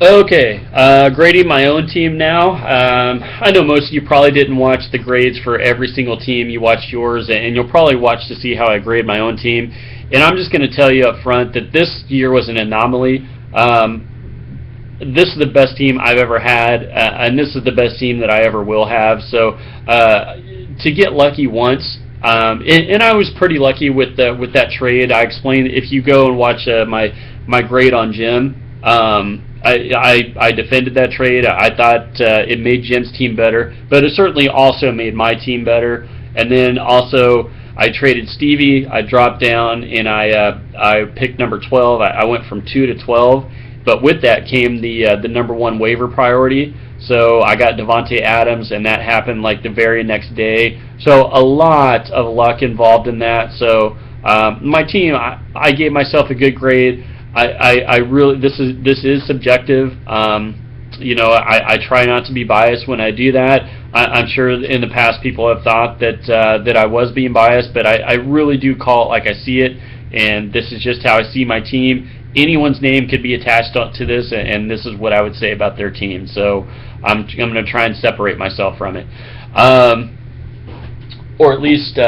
Okay, grading my own team now. I know most of you probably didn't watch the grades for every single team. You watched yours, and you'll probably watch to see how I grade my own team. And I'm just going to tell you up front that this year was an anomaly. This is the best team I've ever had, and this is the best team that I ever will have. So to get lucky once, and I was pretty lucky with that trade. I explained if you go and watch my grade on Jim. I defended that trade. I thought it made Jim's team better, but it certainly also made my team better. And then also I traded Stevie. I dropped down and I picked number 12. I went from 2 to 12, but with that came the number one waiver priority. So I got Devontae Adams, and that happened like the very next day. So a lot of luck involved in that. So my team, I gave myself a good grade. I really this is subjective. I try not to be biased when I do that. I'm sure in the past people have thought that I was being biased, but I really do call it like I see it, and this is just how I see my team. Anyone's name could be attached to this, and this is what I would say about their team. So I'm going to try and separate myself from it. Or at least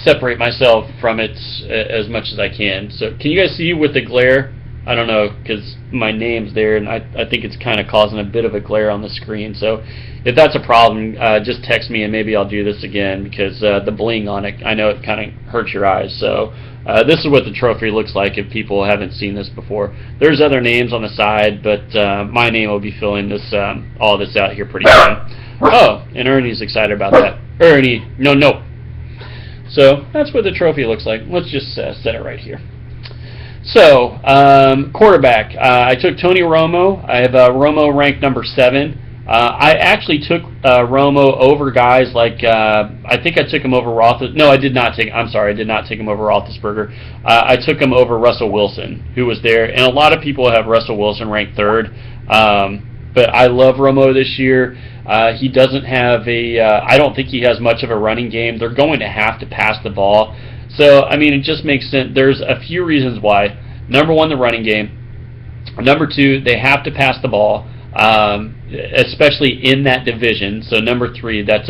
separate myself from it as much as I can. So can you guys see with the glare? I don't know, because my name's there, and I think it's kind of causing a bit of a glare on the screen. So if that's a problem, just text me, and maybe I'll do this again, because the bling on it, I know it kind of hurts your eyes. So this is what the trophy looks like if people haven't seen this before. There's other names on the side, but my name will be filling this all this out here pretty soon. Oh, and Ernie's excited about that. Ernie, no. So that's what the trophy looks like. Let's just set it right here. So, quarterback. I took Tony Romo. I have Romo ranked number 7. I actually took Romo over guys like I think I took him over Roethlisberger. No, I did not take. I'm sorry, I did not take him over Roethlisberger. I took him over Russell Wilson, who was there, and a lot of people have Russell Wilson ranked 3rd. But I love Romo this year. He doesn't have I don't think he has much of a running game. They're going to have to pass the ball. So, I mean, it just makes sense. There's a few reasons why. Number 1, the running game. Number 2, they have to pass the ball, especially in that division. So, number 3, that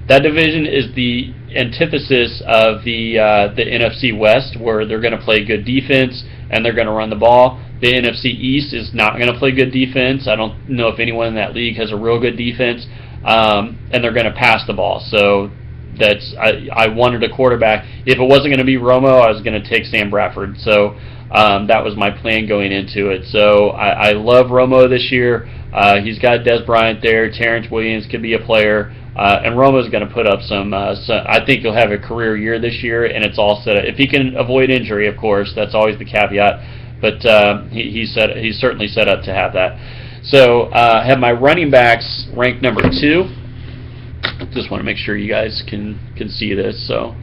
division is the antithesis of the NFC West, where they're going to play good defense and they're going to run the ball. The NFC East is not going to play good defense. I don't know if anyone in that league has a real good defense, and they're going to pass the ball. So I wanted a quarterback. If it wasn't going to be Romo, I was going to take Sam Bradford. So that was my plan going into it. So I love Romo this year. He's got Dez Bryant there. Terrence Williams could be a player. And Romo's going to put up some. I think he'll have a career year this year, and it's all set up. If he can avoid injury, of course, that's always the caveat. But he's certainly set up to have that. So I have my running backs ranked number 2. Just want to make sure you guys can see this. So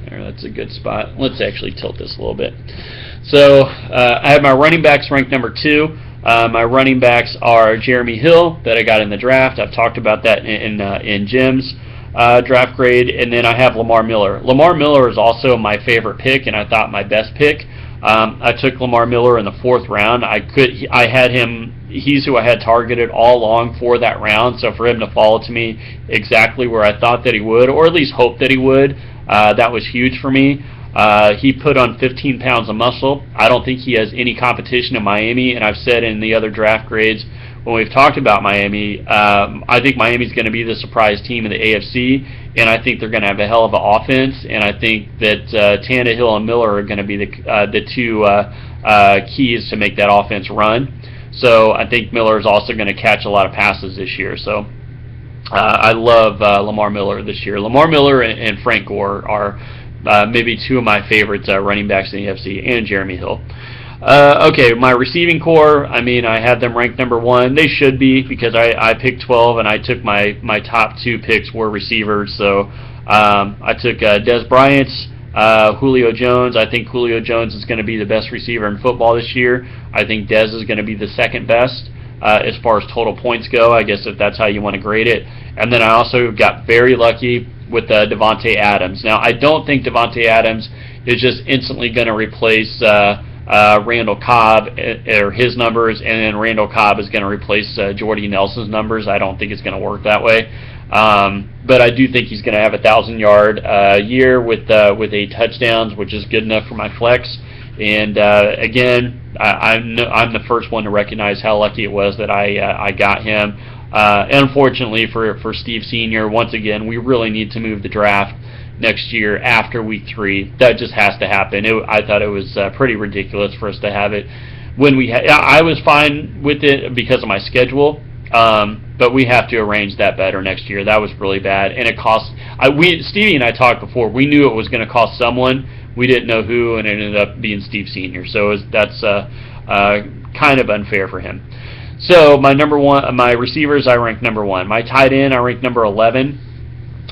there, that's a good spot. Let's actually tilt this a little bit. So I have my running backs ranked number 2. My running backs are Jeremy Hill that I got in the draft. I've talked about that in Jim's draft grade. And then I have Lamar Miller. Lamar Miller is also my favorite pick, and I thought my best pick. I took Lamar Miller in the 4th round. I had him. He's who I had targeted all along for that round. So for him to fall to me exactly where I thought that he would, or at least hoped that he would, that was huge for me. He put on 15 pounds of muscle. I don't think he has any competition in Miami, and I've said in the other draft grades when we've talked about Miami, I think Miami's going to be the surprise team in the AFC, and I think they're going to have a hell of an offense, and I think that Tannehill and Miller are going to be the two keys to make that offense run. So I think Miller is also going to catch a lot of passes this year. So I love Lamar Miller this year. Lamar Miller and Frank Gore are maybe 2 of my favorites running backs in the AFC, and Jeremy Hill. Okay, my receiving core, I mean, I have them ranked number 1. They should be, because I picked 12, and I took my top 2 picks were receivers. So I took Dez Bryant, Julio Jones. I think Julio Jones is going to be the best receiver in football this year. I think Dez is going to be the second best as far as total points go, I guess, if that's how you want to grade it. And then I also got very lucky with Devontae Adams. Now, I don't think Devontae Adams is just instantly going to replace Randall Cobb, or his numbers, and then Randall Cobb is going to replace Jordy Nelson's numbers. I don't think it's going to work that way. But I do think he's going to have a 1,000-yard year with 8 touchdowns, which is good enough for my flex. And again, I'm the first one to recognize how lucky it was that I got him. And unfortunately for Steve Sr., once again, we really need to move the draft next year after week 3. That just has to happen. I thought it was pretty ridiculous for us to have it when we I was fine with it because of my schedule, but we have to arrange that better next year. That was really bad, and it cost. Stevie and I talked before. We knew it was going to cost someone. We didn't know who, and it ended up being Steve Sr. So that's kind of unfair for him. So my receivers, I ranked number 1. My tight end, I ranked number 11.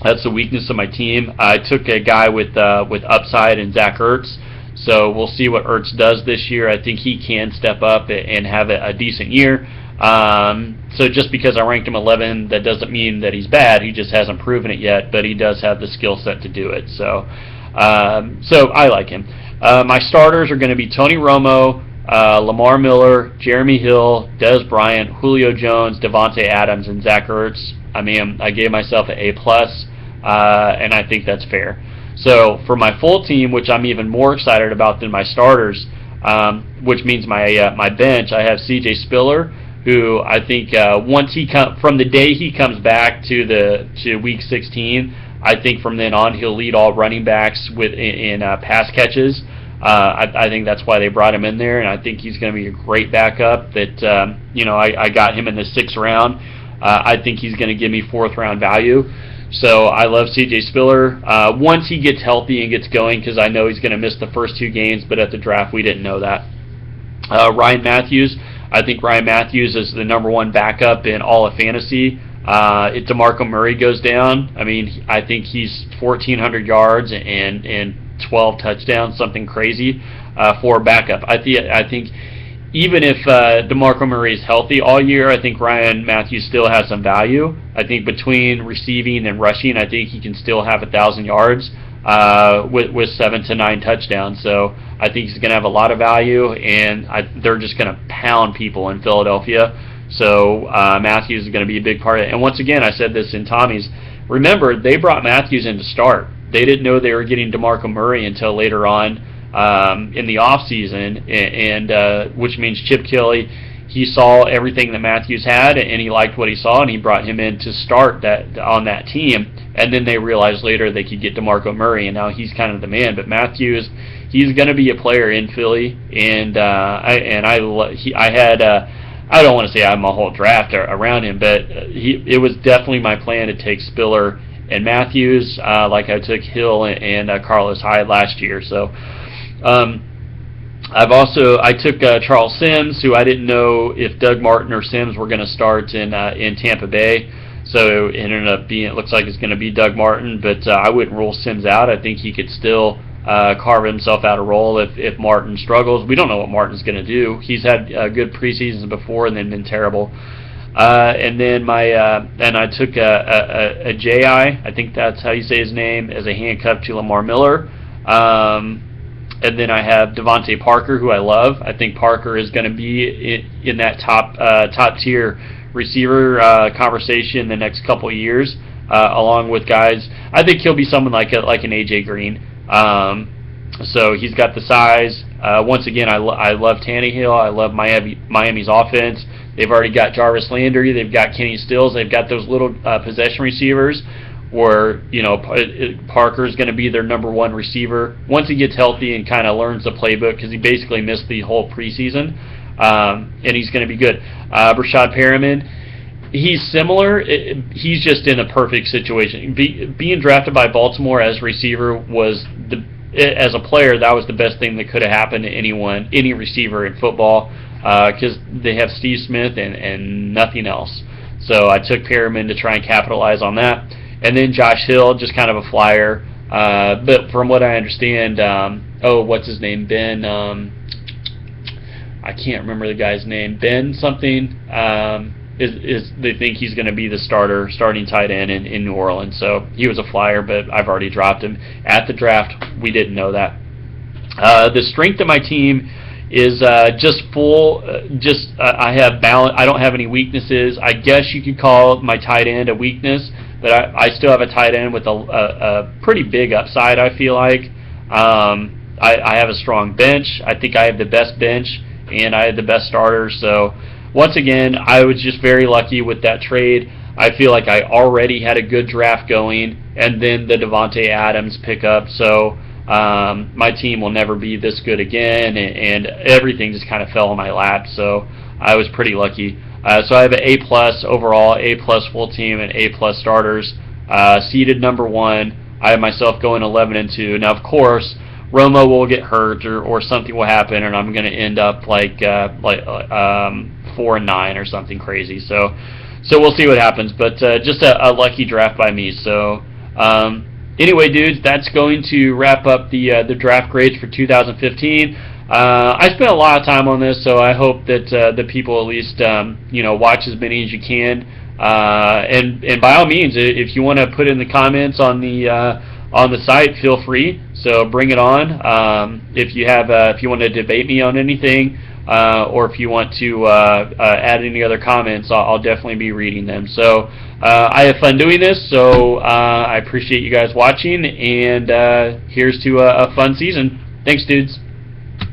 That's the weakness of my team. I took a guy with upside in Zach Ertz. So we'll see what Ertz does this year. I think he can step up and have a decent year. So just because I ranked him 11, that doesn't mean that he's bad. He just hasn't proven it yet, but he does have the skill set to do it. So I like him. My starters are going to be Tony Romo, Lamar Miller, Jeremy Hill, Dez Bryant, Julio Jones, Devontae Adams, and Zach Ertz. I mean, I gave myself an A+, and I think that's fair. So for my full team, which I'm even more excited about than my starters, which means my bench, I have C.J. Spiller, who I think once from the day he comes back to week 16, I think from then on he'll lead all running backs in pass catches. I think that's why they brought him in there, and I think he's going to be a great backup. I got him in the 6th round. I think he's going to give me 4th round value. So I love C.J. Spiller. Once he gets healthy and gets going, because I know he's going to miss the first 2 games, but at the draft we didn't know that. Ryan Matthews. I think Ryan Matthews is the number 1 backup in all of fantasy. If DeMarco Murray goes down, I mean, I think he's 1,400 yards and 12 touchdowns, something crazy for a backup. I think even if DeMarco Murray is healthy all year, I think Ryan Matthews still has some value. I think between receiving and rushing, I think he can still have 1,000 yards with 7 to 9 touchdowns. So I think he's going to have a lot of value, and they're just going to pound people in Philadelphia. So Matthews is going to be a big part of it. And once again, I said this in Tommy's. Remember, they brought Matthews in to start. They didn't know they were getting DeMarco Murray until later on in the offseason, and which means Chip Kelly, he saw everything that Matthews had, and he liked what he saw, and he brought him in to start on that team. And then they realized later they could get DeMarco Murray, and now he's kind of the man. But Matthews, he's going to be a player in Philly, and I had. I don't want to say I had my whole draft around him, but it was definitely my plan to take Spiller and Matthews, like I took Hill and Carlos Hyde last year. So I took Charles Sims, who I didn't know if Doug Martin or Sims were going to start in Tampa Bay. So it ended up it looks like it's going to be Doug Martin, but I wouldn't rule Sims out. I think he could still carve himself out a role if Martin struggles. We don't know what Martin's going to do. He's had good preseasons before and then been terrible. And then I took a J.I., I think that's how you say his name, as a handcuff to Lamar Miller. And then I have Devontae Parker, who I love. I think Parker is going to be in that top tier receiver conversation the next couple of years, along with guys. I think he'll be someone like an A.J. Green. So he's got the size. Once again, I love Tannehill. I love Miami's offense. They've already got Jarvis Landry. They've got Kenny Stills. They've got those little possession receivers where, Parker's going to be their number 1 receiver once he gets healthy and kind of learns the playbook, because he basically missed the whole preseason, and he's going to be good. Brashad Perriman, he's similar. He's just in a perfect situation. Being drafted by Baltimore as receiver as a player, that was the best thing that could have happened to any receiver in football, because they have Steve Smith and nothing else. So I took Perriman to try and capitalize on that. And then Josh Hill, just kind of a flyer. But from what I understand, what's his name? Ben, I can't remember the guy's name. Ben something. They think he's going to be the starting tight end in New Orleans. So he was a flyer, but I've already dropped him. At the draft, we didn't know that. The strength of my team, is just full. I have balance. I don't have any weaknesses. I guess you could call my tight end a weakness, but I still have a tight end with a pretty big upside. I feel like I have a strong bench. I think I have the best bench, and I had the best starters. So once again, I was just very lucky with that trade. I feel like I already had a good draft going, and then the Davante Adams pickup. So my team will never be this good again, and everything just kind of fell in my lap. So I was pretty lucky. So I have an A+ overall, A+ full team, and A+ starters. Seeded number 1. I have myself going 11-2. Now, of course, Romo will get hurt or something will happen, and I'm going to end up like 4-9 or something crazy. So we'll see what happens. But just a lucky draft by me. So anyway, dudes, that's going to wrap up the draft grades for 2015. I spent a lot of time on this, so I hope that the people at least watch as many as you can. And by all means, if you want to put in the comments on the site, feel free. So bring it on. If you want to debate me on anything, or if you want to add any other comments, I'll definitely be reading them. So I have fun doing this. So I appreciate you guys watching, and here's to a fun season. Thanks, dudes.